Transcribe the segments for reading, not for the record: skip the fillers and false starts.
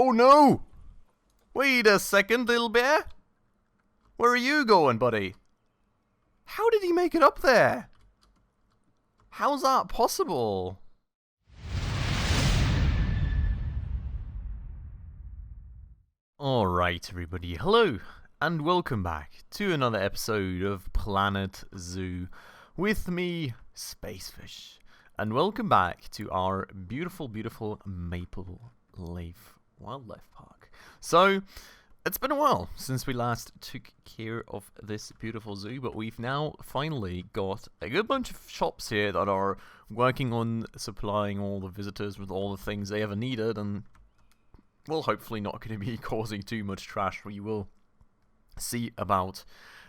Oh no! Wait a second, little bear. Where are you going, buddy? How did he make it up there? How's that possible? Alright, everybody. Hello, and welcome back to another episode of Planet Zoo with me, Spacefish. And welcome back to our beautiful, beautiful Maple Leaf Wildlife Park. So, it's been a while since we last took care of this beautiful zoo, but we've now finally got a good bunch of shops here that are working on supplying all the visitors with all the things they ever needed, and well, hopefully not going to be causing too much trash. We will see about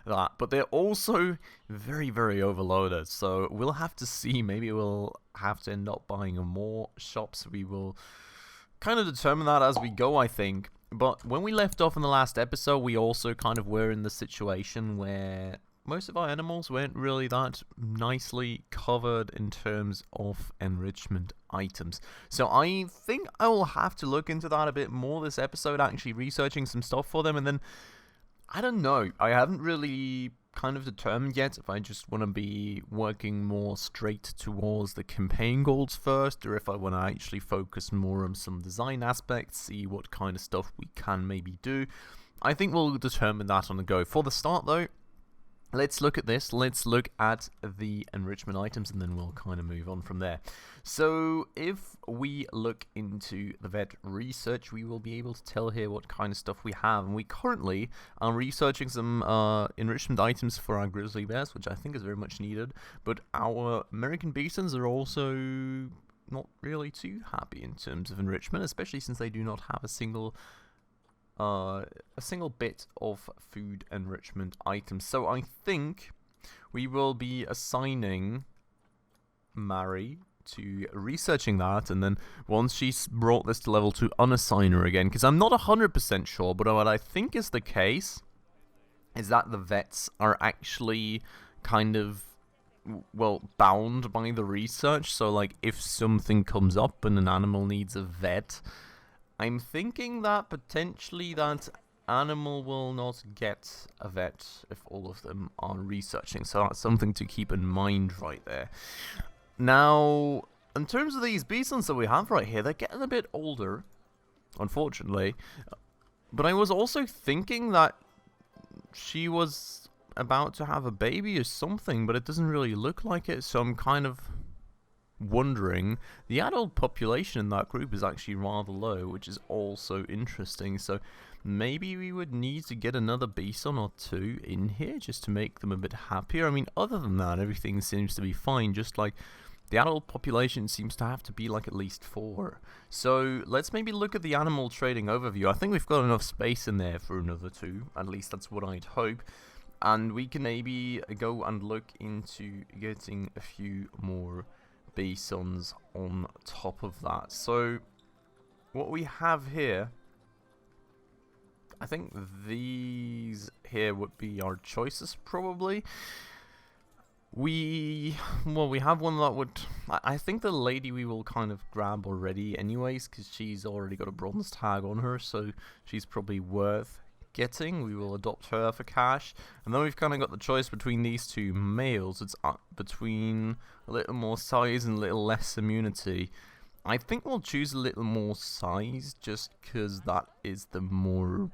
that. But they're also very, very overloaded. So we'll have to see. Maybe we'll have to end up buying more shops. We will kind of determine that as we go, I think. But when we left off in the last episode, we also kind of were in the situation where most of our animals weren't really that nicely covered in terms of enrichment items. So I think I will have to look into that a bit more this episode, actually researching some stuff for them. And then, I don't know, I haven't really kind of determined yet if I just want to be working more straight towards the campaign goals first, or if I want to actually focus more on some design aspects, see what kind of stuff we can maybe do. I think we'll determine that on the go. For the start though, let's look at this. Let's look at the enrichment items, and then we'll kind of move on from there. So if we look into the vet research, we will be able to tell here what kind of stuff we have. And we currently are researching some enrichment items for our grizzly bears, which I think is very much needed. But our American bisons are also not really too happy in terms of enrichment, especially since they do not have a single bit of food enrichment items. So I think we will be assigning Mary to researching that, and then once she's brought this to level 2, unassign her again, because I'm not 100% sure, but what I think is the case is that the vets are actually kind of, well, bound by the research. So like if something comes up and an animal needs a vet, I'm thinking that potentially that animal will not get a vet if all of them are researching. So that's something to keep in mind right there. Now, in terms of these bisons that we have right here, they're getting a bit older, unfortunately. But I was also thinking that she was about to have a baby or something, but it doesn't really look like it. So I'm kind of wondering, the adult population in that group is actually rather low, which is also interesting. So maybe we would need to get another bison or two in here just to make them a bit happier. I mean, other than that, everything seems to be fine. Just like the adult population seems to have to be like at least 4. So let's maybe look at the animal trading overview. I think we've got enough space in there for another 2. At least that's what I'd hope. And we can maybe go and look into getting a few more bisons on top of that. So what we have here, I think these here would be our choices probably. We have one that would, I think the lady we will kind of grab already anyways, because she's already got a bronze tag on her, so she's probably worth getting. We will adopt her for cash. And then we've kind of got the choice between these two males. It's between a little more size and a little less immunity. I think we'll choose a little more size just because that is the more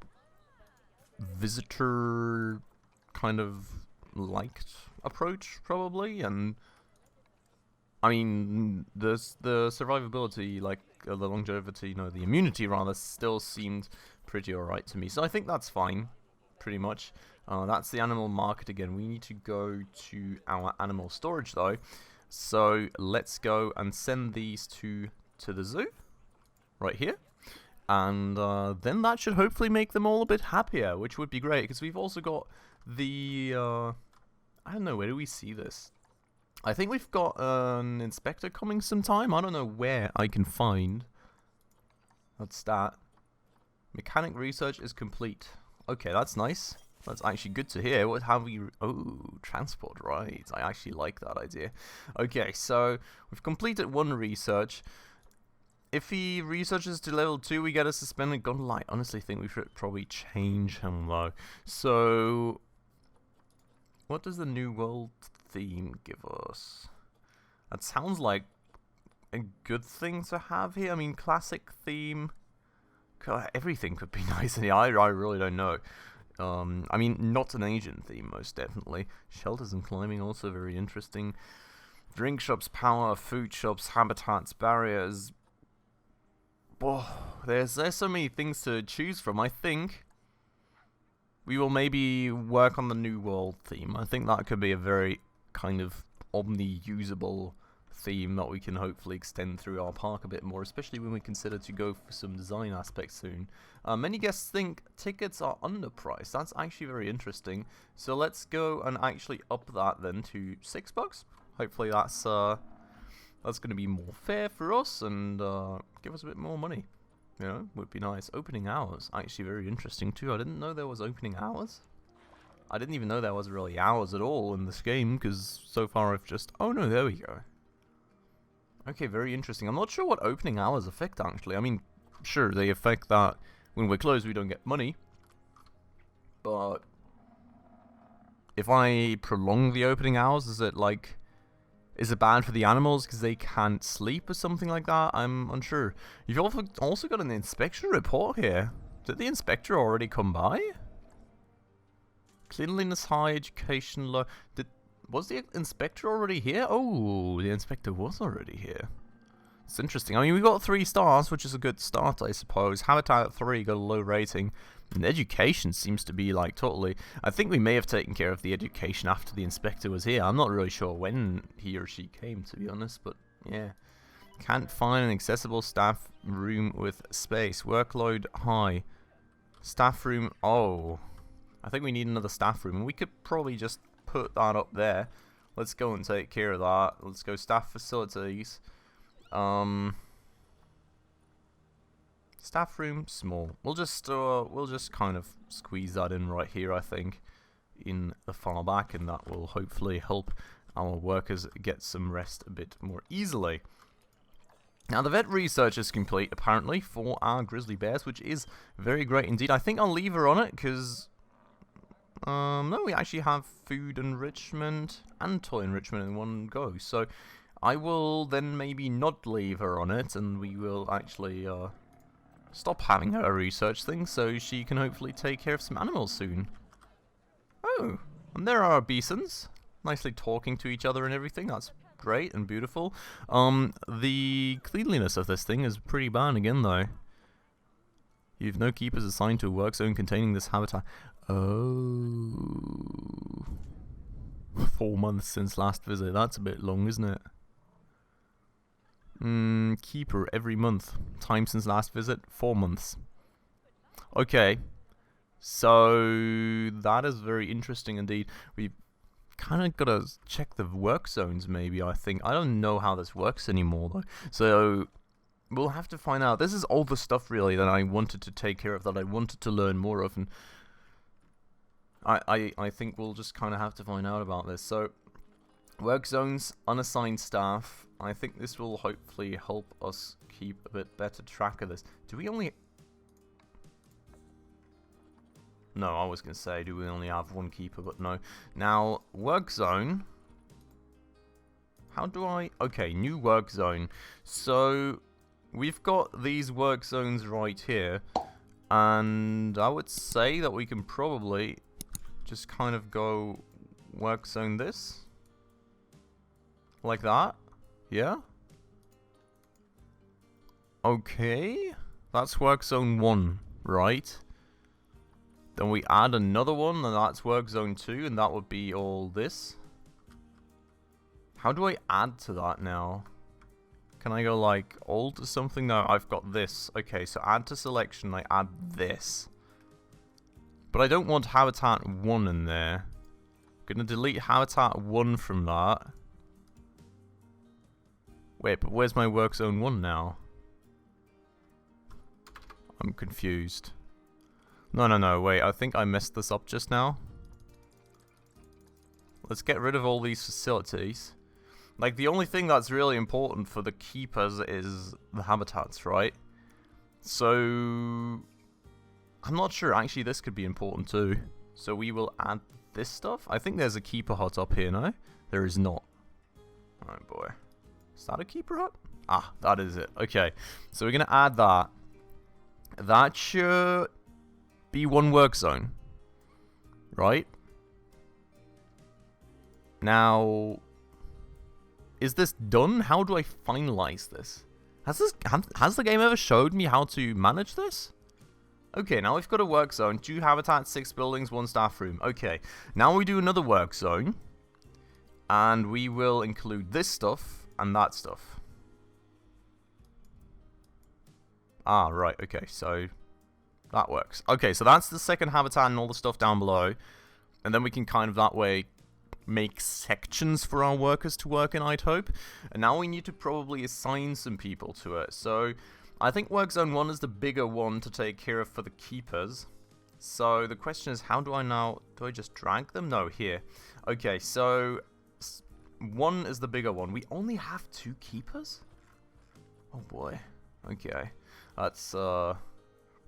visitor kind of liked approach probably. And I mean the survivability, like the longevity, the immunity rather, still seemed pretty alright to me. So I think that's fine, pretty much. That's the animal market again. We need to go to our animal storage though. So let's go and send these two to the zoo, right here. And then that should hopefully make them all a bit happier, which would be great. Because we've also got the, I don't know, where do we see this? I think we've got an inspector coming sometime. I don't know where I can find. That's that. Mechanic research is complete. Okay, that's nice. That's actually good to hear. What have we... Oh, transport, right. I actually like that idea. Okay, so we've completed one research. if he researches to level 2, we get a suspended gun. I honestly think we should probably change him though. So, what does the new world theme give us? That sounds like a good thing to have here. I mean, classic theme. God, everything could be nice. Yeah, I really don't know. I mean, not an Asian theme, most definitely. Shelters and climbing, also very interesting. Drink shops, power, food shops, habitats, barriers. Whoa, there's so many things to choose from. I think we will maybe work on the new world theme. I think that could be a very kind of omni-usable theme that we can hopefully extend through our park a bit more, especially when we consider to go for some design aspects soon. Many guests think tickets are underpriced. That's actually very interesting. So let's go and actually up that then to $6. Hopefully that's going to be more fair for us and give us a bit more money. You know, would be nice. Opening hours, actually very interesting too. I didn't know there was opening hours. I didn't even know there was really hours at all in this game, because so far I've just... Oh no, there we go. Okay, very interesting. I'm not sure what opening hours affect, actually. I mean, sure, they affect that when we're closed we don't get money. But if I prolong the opening hours, is it like... Is it bad for the animals because they can't sleep or something like that? I'm unsure. You've also got an inspection report here. Did the inspector already come by? Cleanliness high, education low. Was the inspector already here? Oh, the inspector was already here. It's interesting. I mean, we got 3 stars, which is a good start, I suppose. Habitat 3 got a low rating. And education seems to be like totally... I think we may have taken care of the education after the inspector was here. I'm not really sure when he or she came, to be honest, but yeah. Can't find an accessible staff room with space. Workload high. Staff room... Oh. I think we need another staff room. And we could probably just put that up there. Let's go and take care of that. Let's go staff facilities. Staff room small. We'll just kind of squeeze that in right here, I think, in the far back, and that will hopefully help our workers get some rest a bit more easily. Now the vet research is complete apparently for our grizzly bears, which is very great indeed. I think I'll leave her on it because no, we actually have food enrichment and toy enrichment in one go. So I will then maybe not leave her on it, and we will actually stop having her research thing so she can hopefully take care of some animals soon. Oh, and there are our bisons, nicely talking to each other and everything. That's great and beautiful. The cleanliness of this thing is pretty bad again though. You've no keepers assigned to a work zone containing this habitat. Oh. 4 months since last visit. That's a bit long, isn't it? Keeper every month. Time since last visit, 4 months. Okay. So that is very interesting indeed. We've kind of got to check the work zones maybe, I think. I don't know how this works anymore though. So we'll have to find out. This is all the stuff really that I wanted to take care of, that I wanted to learn more of, and I think we'll just kind of have to find out about this. So work zones, unassigned staff. I think this will hopefully help us keep a bit better track of this. Do we only... No, I was going to say, do we only have 1 keeper, but no. Now, work zone. How do I... Okay, new work zone. So, we've got these work zones right here. And I would say that we can probably just kind of go work zone this. Like that. Yeah? Okay. That's work zone 1, right? Then we add another one, and that's work zone 2, and that would be all this. How do I add to that now? Can I go like alter something? No, I've got this. Okay, so add to selection, I add this. But I don't want habitat 1 in there. I'm gonna delete habitat 1 from that. Wait, but where's my work zone 1 now? I'm confused. No, wait, I think I messed this up just now. Let's get rid of all these facilities. Like, the only thing that's really important for the keepers is the habitats, right? So, I'm not sure. Actually, this could be important too. So we will add this stuff. I think there's a keeper hut up here, no? There is not. Oh boy. Is that a keeper hut? Ah, that is it. Okay. So we're going to add that. That should be one work zone. Right? Now, is this done? How do I finalize this? Has the game ever showed me how to manage this? Okay, now we've got a work zone, 2 habitats, 6 buildings, 1 staff room. Okay, now we do another work zone, and we will include this stuff and that stuff. Ah, right, okay, so that works. Okay, so that's the second habitat and all the stuff down below, and then we can kind of that way make sections for our workers to work in, I'd hope. And now we need to probably assign some people to it, so I think work zone 1 is the bigger one to take care of for the keepers. So the question is, how do I just drag them? No, here. Okay, so 1 is the bigger one. We only have 2 keepers? Oh boy. Okay. That's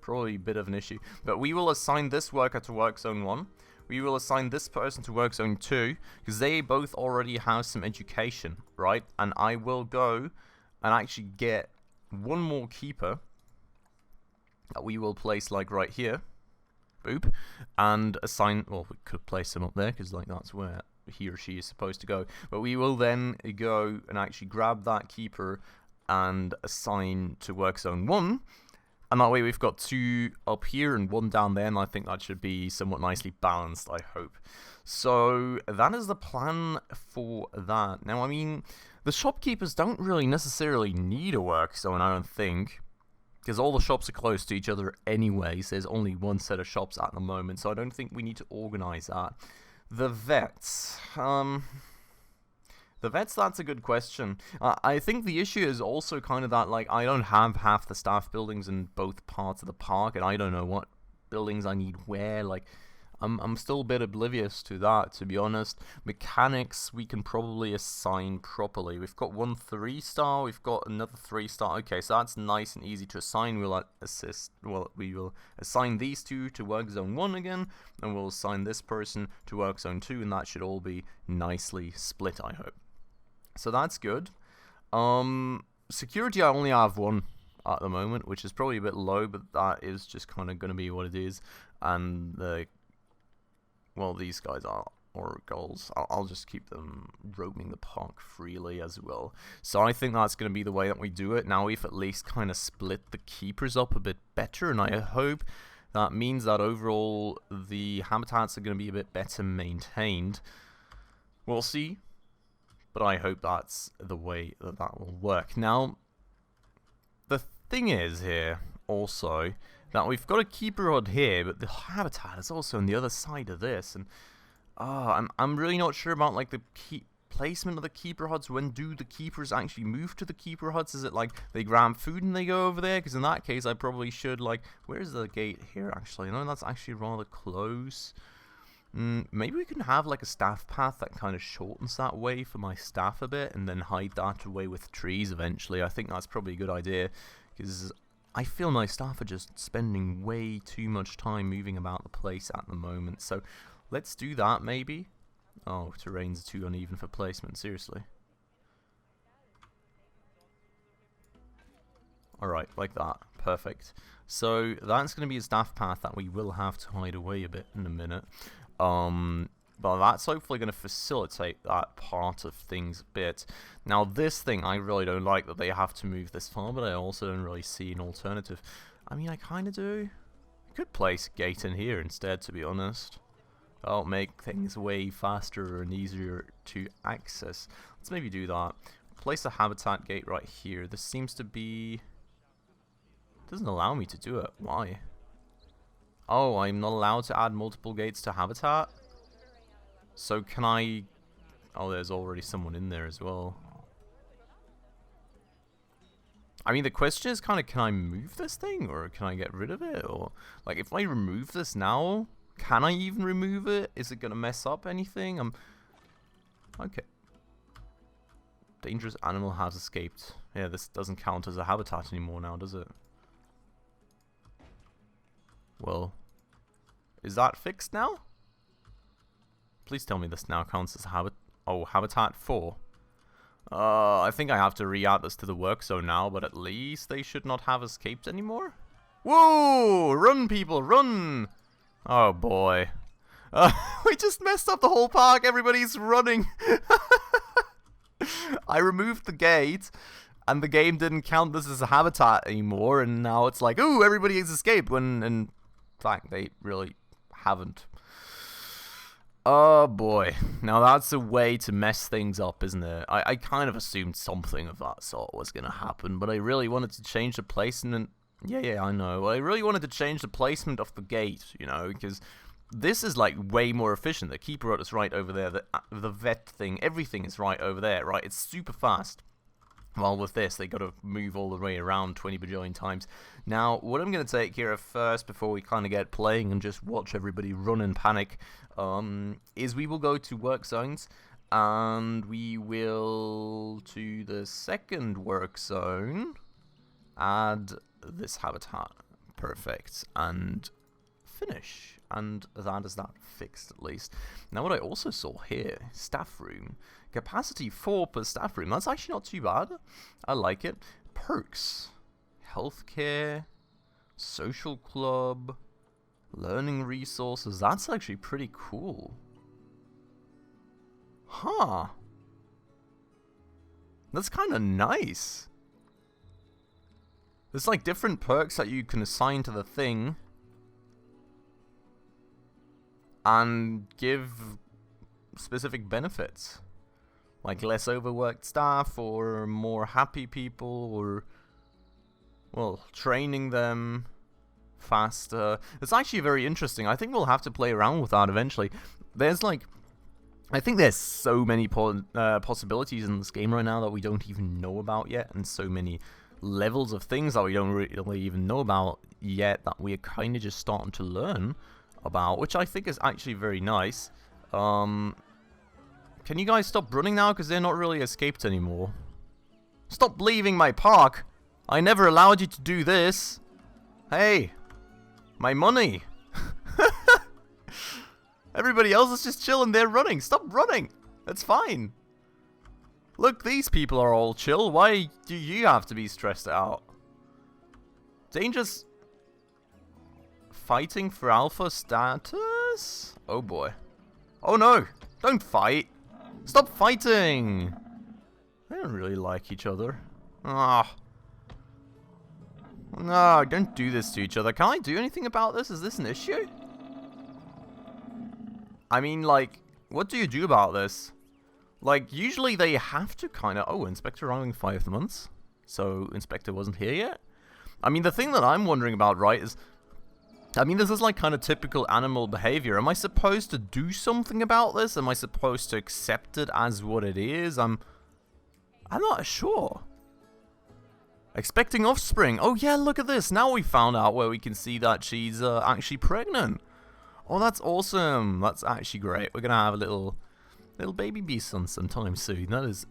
probably a bit of an issue. But we will assign this worker to work zone 1. We will assign this person to work zone 2, because they both already have some education, right? And I will go and actually get 1 more keeper that we will place like right here, boop, and assign, well, we could place him up there because like that's where he or she is supposed to go, but we will then go and actually grab that keeper and assign to work zone 1, and that way we've got 2 up here and 1 down there, and I think that should be somewhat nicely balanced, I hope. So that is the plan for that. Now, I mean, the shopkeepers don't really necessarily need a work zone, I don't think, because all the shops are close to each other anyways. There's only 1 set of shops at the moment, so I don't think we need to organize that. The vets. The vets, that's a good question. I think the issue is also kind of that, like, I don't have half the staff buildings in both parts of the park, and I don't know what buildings I need where, like, I'm still a bit oblivious to that, to be honest. Mechanics, we can probably assign properly. We've got 1 3-star, we've got another 3-star. Okay, so that's nice and easy to assign. We will assign these 2 to work zone 1 again, and we'll assign this person to work zone 2, and that should all be nicely split, I hope. So that's good. Security, I only have 1 at the moment, which is probably a bit low, but that is just kind of going to be what it is. And well, these guys are oracles. I'll just keep them roaming the park freely as well. So I think that's going to be the way that we do it. Now we've at least kind of split the keepers up a bit better, and I hope that means that overall the habitats are going to be a bit better maintained. We'll see, but I hope that's the way that that will work. Now, the thing is here also that we've got a keeper hut here, but the habitat is also on the other side of this, and I'm really not sure about like the placement of the keeper huts. When do the keepers actually move to the keeper huts? Is it like they grab food and they go over there? Because in that case, I probably should, like, where's the gate here actually? No, that's actually rather close. Maybe we can have like a staff path that kind of shortens that way for my staff a bit, and then hide that away with trees eventually. I think that's probably a good idea, because I feel my staff are just spending way too much time moving about the place at the moment. So let's do that maybe. Oh, terrain's too uneven for placement, seriously. Alright, like that. Perfect. So that's going to be a staff path that we will have to hide away a bit in a minute. But that's hopefully going to facilitate that part of things a bit. Now this thing, I really don't like that they have to move this far, but I also don't really see an alternative. I mean, I kind of do. I could place a gate in here instead, to be honest. That'll make things way faster and easier to access. Let's maybe do that. Place a habitat gate right here. This seems to be... doesn't allow me to do it. Why? Oh, I'm not allowed to add multiple gates to habitat? So can I... oh, there's already someone in there as well. I mean, the question is kind of, can I move this thing? Or can I get rid of it? Or, like, if I remove this now, can I even remove it? Is it going to mess up anything? Okay. Dangerous animal has escaped. Yeah, this doesn't count as a habitat anymore now, does it? Well, is that fixed now? Please tell me this now counts as habitat 4. I think I have to re-add this to the work zone now, but at least they should not have escaped anymore. Whoa! Run, people, run! Oh boy. We just messed up the whole park. Everybody's running. I removed the gate, and the game didn't count this as a habitat anymore, and now it's like, ooh, everybody has escaped, when in fact they really haven't. Oh boy. Now that's a way to mess things up, isn't it? I kind of assumed something of that sort was going to happen, but I really wanted to change the placement. Yeah, I know. I really wanted to change the placement of the gate, you know, because this is like way more efficient. The keeper is right over there. The vet thing, everything is right over there, right? It's super fast. While with this, they got to move all the way around 20 bajillion times. Now, what I'm going to take care of first, before we kind of get playing and just watch everybody run and panic, is we will go to work zones, and we will, to the second work zone, add this habitat. Perfect. And finish. And that is that fixed, at least. Now, what I also saw here, staff room. Capacity 4 per staff room. That's actually not too bad. I like it. Perks. Healthcare. Social club. Learning resources. That's actually pretty cool. Huh. That's kind of nice. There's like different perks that you can assign to the thing and give specific benefits, like less overworked staff, or more happy people, or, well, training them faster. It's actually very interesting. I think we'll have to play around with that eventually. There's like, I think there's so many possibilities in this game right now that we don't even know about yet, and so many levels of things that we don't really even know about yet that we're kind of just starting to learn about, which I think is actually very nice. Can you guys stop running now, because they're not really escaped anymore? Stop leaving my park! I never allowed you to do this! Hey! My money! Everybody else is just chilling, they're running! Stop running! That's fine! Look, these people are all chill, why do you have to be stressed out? Dangerous... Fighting for alpha status? Oh boy. Oh no! Don't fight! Stop fighting! They don't really like each other. Ah. No, don't do this to each other. Can I do anything about this? Is this an issue? I mean, like, what do you do about this? Like, usually they have to kind of... Oh, Inspector arriving 5 months? So, Inspector wasn't here yet? I mean, the thing that I'm wondering about, right, is... I mean, this is like kind of typical animal behavior. Am I supposed to do something about this? Am I supposed to accept it as what it is? I'm not sure. Expecting offspring. Oh yeah, look at this. Now we found out where we can see that she's actually pregnant. Oh, that's awesome. That's actually great. We're gonna have a little baby beast on sometime soon. That is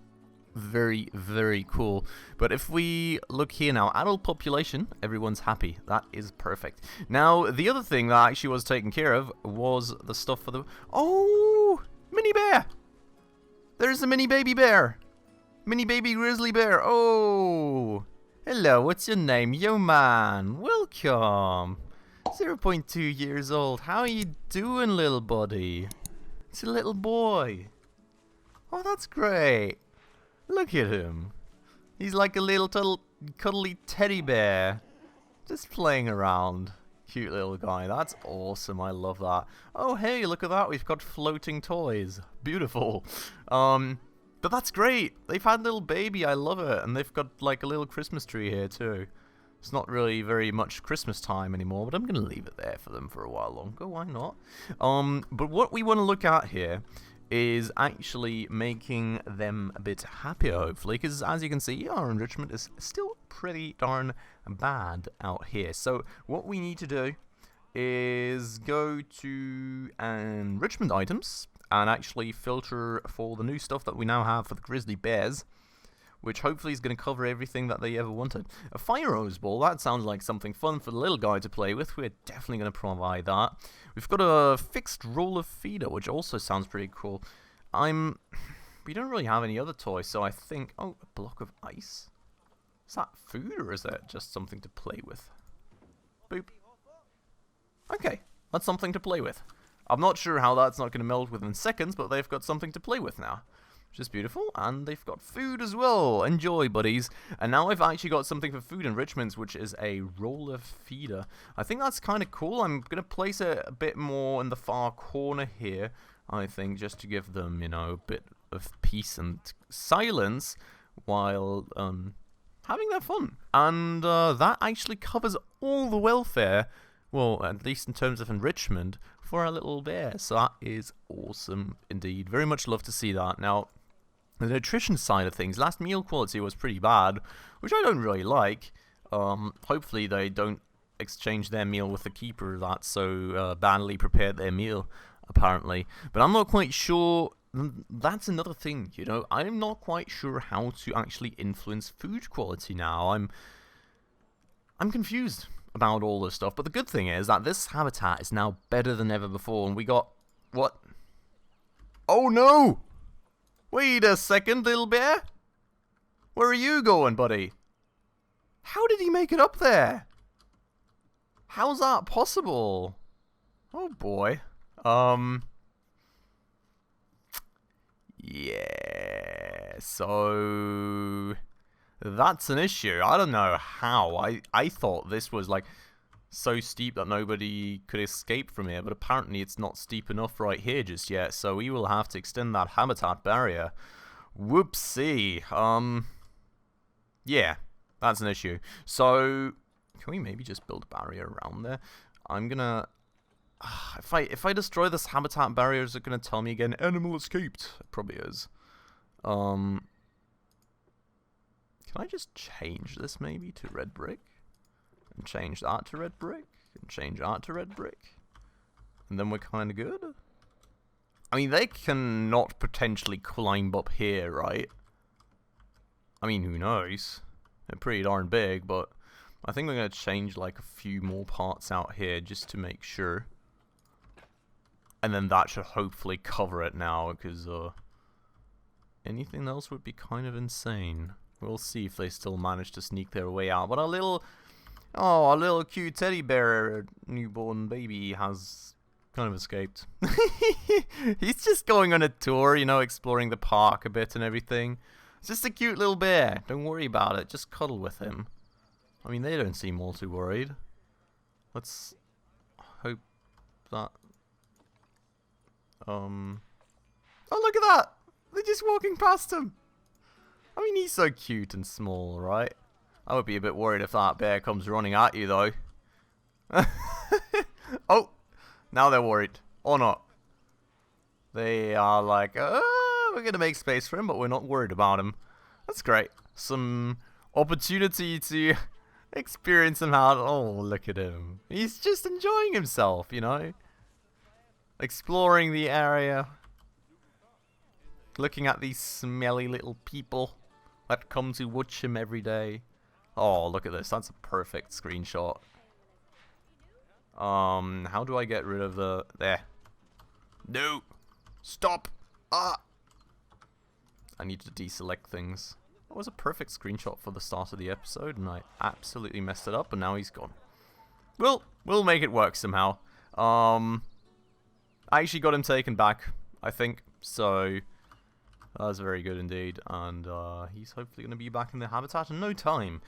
very, very cool. But if we look here now, adult population, everyone's happy. That is perfect. Now, the other thing that actually was taken care of was the stuff for the... Oh! Mini bear! There's a mini baby bear! Mini baby grizzly bear! Oh! Hello, what's your name? Yo man! Welcome! 0.2 years old. How are you doing, little buddy? It's a little boy. Oh, that's great. Look at him. He's like a little cuddly teddy bear. Just playing around. Cute little guy. That's awesome. I love that. Oh, hey, look at that. We've got floating toys. Beautiful. But that's great. They've had a little baby. I love it. And they've got like a little Christmas tree here too. It's not really very much Christmas time anymore, but I'm going to leave it there for them for a while longer. Why not? But what we want to look at here is actually making them a bit happier, hopefully, because as you can see, our enrichment is still pretty darn bad out here. So what we need to do is go to Enrichment Items and actually filter for the new stuff that we now have for the grizzly bears. which hopefully is going to cover everything that they ever wanted. A fire hose ball, that sounds like something fun for the little guy to play with. We're definitely going to provide that. We've got a fixed roller feeder, which also sounds pretty cool. We don't really have any other toys, so I think... Oh, a block of ice? Is that food, or is that just something to play with? Boop. Okay, that's something to play with. I'm not sure how that's not going to melt within seconds, but they've got something to play with now. Which is beautiful, and they've got food as well. Enjoy, buddies. And now I've actually got something for food enrichments, which is a roller feeder. I think that's kind of cool. I'm going to place it a bit more in the far corner here, I think, just to give them, you know, a bit of peace and silence while having their fun. And that actually covers all the welfare, well, at least in terms of enrichment, for our little bear. So that is awesome indeed. Very much love to see that. Now, the nutrition side of things, last meal quality was pretty bad, which I don't really like. Hopefully they don't exchange their meal with the keeper that so badly prepared their meal, apparently. But I'm not quite sure. That's another thing, you know. I'm not quite sure how to actually influence food quality now. I'm confused about all this stuff. But the good thing is that this habitat is now better than ever before, and we got what? Oh no! Wait a second, little bear. Where are you going, buddy? How did he make it up there? How's that possible? Oh boy. Yeah, so that's an issue. I don't know how. I thought this was like so steep that nobody could escape from here, but apparently it's not steep enough right here just yet, so we will have to extend that habitat barrier. Whoopsie. Yeah, that's an issue. So can we maybe just build a barrier around there? I'm gonna if I destroy this habitat barrier, is it gonna tell me again animal escaped? It probably is. Can I just change this maybe to red brick? And change that to red brick? And change that to red brick? And then we're kinda good? I mean, they cannot potentially climb up here, right? I mean, who knows? They're pretty darn big, but I think we're gonna change like a few more parts out here just to make sure. And then that should hopefully cover it now, because anything else would be kind of insane. We'll see if they still manage to sneak their way out. But our little cute teddy bear newborn baby has kind of escaped. He's just going on a tour, you know, exploring the park a bit and everything. It's just a cute little bear. Don't worry about it. Just cuddle with him. I mean, they don't seem all too worried. Let's hope that... Oh, look at that! They're just walking past him! I mean, he's so cute and small, right? I would be a bit worried if that bear comes running at you, though. Oh! Now they're worried. Or not. They are like, we're gonna make space for him, but we're not worried about him. That's great. Some opportunity to experience him out. Oh, look at him. He's just enjoying himself, you know? Exploring the area. Looking at these smelly little people that come to watch him every day. Oh, look at this. That's a perfect screenshot. How do I get rid of the... There. No! Stop! Ah! I need to deselect things. That was a perfect screenshot for the start of the episode, and I absolutely messed it up, and now he's gone. We'll make it work somehow. I actually got him taken back, I think, so that was very good indeed, and he's hopefully going to be back in the habitat in no time.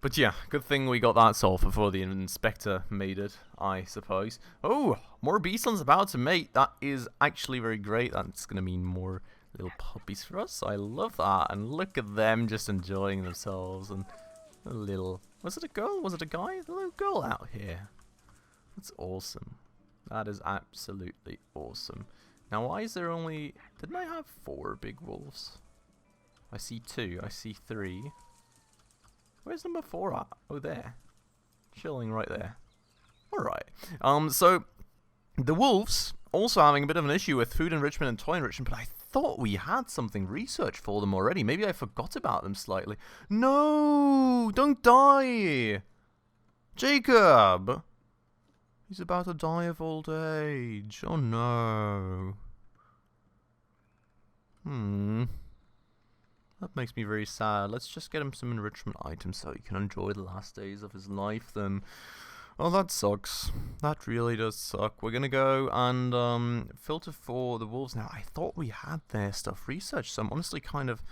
But yeah, good thing we got that solved before the inspector made it, I suppose. Oh, more beastons about to mate. That is actually very great. That's going to mean more little puppies for us. I love that, and look at them just enjoying themselves, and a little... Was it a girl? Was it a guy? A little girl out here. That's awesome. That is absolutely awesome. Now, why is there only... Didn't I have 4 big wolves? I see 2. I see 3. Where's number 4 at? Oh, there. Chilling right there. Alright. So, the wolves also having a bit of an issue with food enrichment and toy enrichment, but I thought we had something researched for them already. Maybe I forgot about them slightly. No! Don't die! Jacob! He's about to die of old age. Oh no. That makes me very sad. Let's just get him some enrichment items so he can enjoy the last days of his life then. Oh, that sucks. That really does suck. We're gonna go and filter for the wolves now. I thought we had their stuff researched, so I'm honestly kind of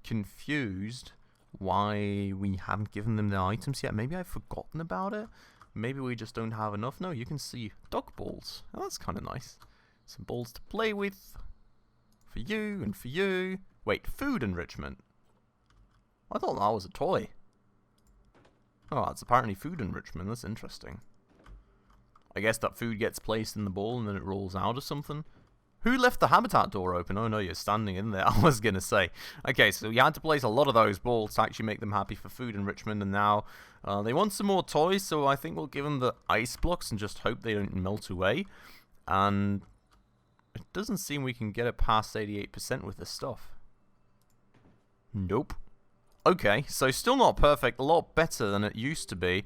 confused why we haven't given them their items yet. Maybe I've forgotten about it. Maybe we just don't have enough. No, you can see dog balls. Oh, that's kind of nice. Some balls to play with. For you and for you. Wait, food enrichment. I thought that was a toy. Oh, it's apparently food enrichment. That's interesting. I guess that food gets placed in the bowl and then it rolls out or something. Who left the habitat door open? Oh no, you're standing in there. I was going to say. Okay, so you had to place a lot of those balls to actually make them happy for food enrichment. And now they want some more toys. So I think we'll give them the ice blocks and just hope they don't melt away. And it doesn't seem we can get it past 88% with this stuff. Nope. Okay, so still not perfect. A lot better than it used to be.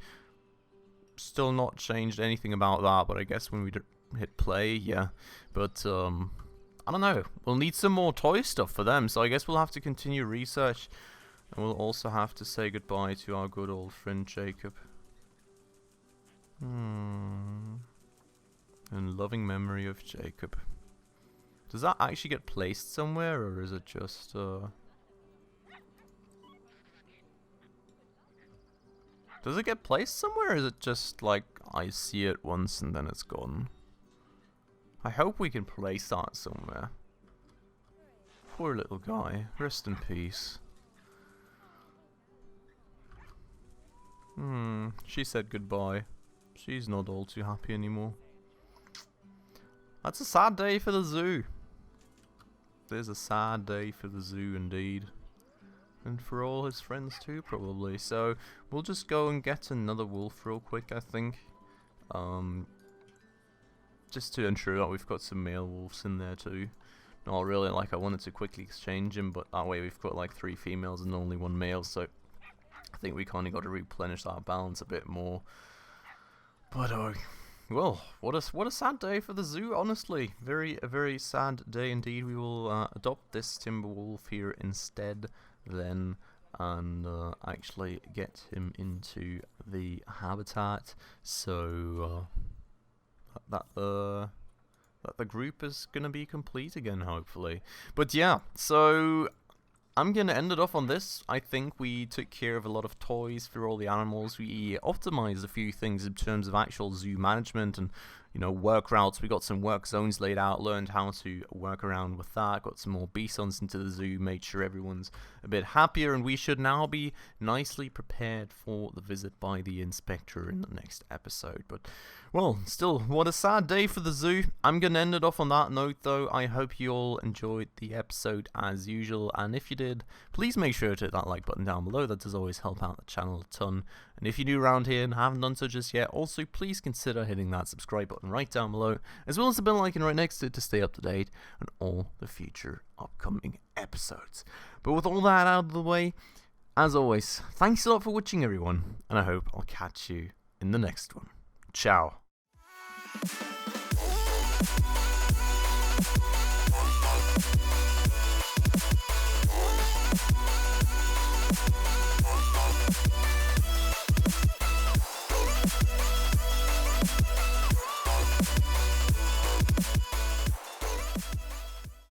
Still not changed anything about that. But I guess when we hit play, yeah. But, I don't know. We'll need some more toy stuff for them. So I guess we'll have to continue research. And we'll also have to say goodbye to our good old friend Jacob. In loving memory of Jacob. Does that actually get placed somewhere? Or is it just, Does it get placed somewhere, or is it just like I see it once and then it's gone? I hope we can place that somewhere. Poor little guy. Rest in peace. She said goodbye. She's not all too happy anymore. That's a sad day for the zoo. There's a sad day for the zoo indeed. And for all his friends too, probably. So, we'll just go and get another wolf real quick, I think. Just to ensure that we've got some male wolves in there too. Not really, like I wanted to quickly exchange them, but that way we've got like 3 females and only 1 male, so I think we kind of got to replenish that balance a bit more. But, well, what a sad day for the zoo, honestly. A very sad day indeed. We will adopt this timber wolf here instead then, and actually get him into the habitat, so that the group is gonna be complete again, hopefully. But yeah, so I'm gonna end it off on this. I think we took care of a lot of toys for all the animals. We optimized a few things in terms of actual zoo management and, you know, work routes. We got some work zones laid out, learned how to work around with that, got some more bisons into the zoo, made sure everyone's a bit happier, and we should now be nicely prepared for the visit by the inspector in the next episode. But, well, still, what a sad day for the zoo. I'm going to end it off on that note, though. I hope you all enjoyed the episode as usual, and if you did, please make sure to hit that like button down below. That does always help out the channel a ton. And if you're new around here and haven't done so just yet, also please consider hitting that subscribe button right down below, as well as the bell icon right next to it to stay up to date on all the future upcoming episodes. But with all that out of the way, as always, thanks a lot for watching, everyone, and I hope I'll catch you in the next one. Ciao.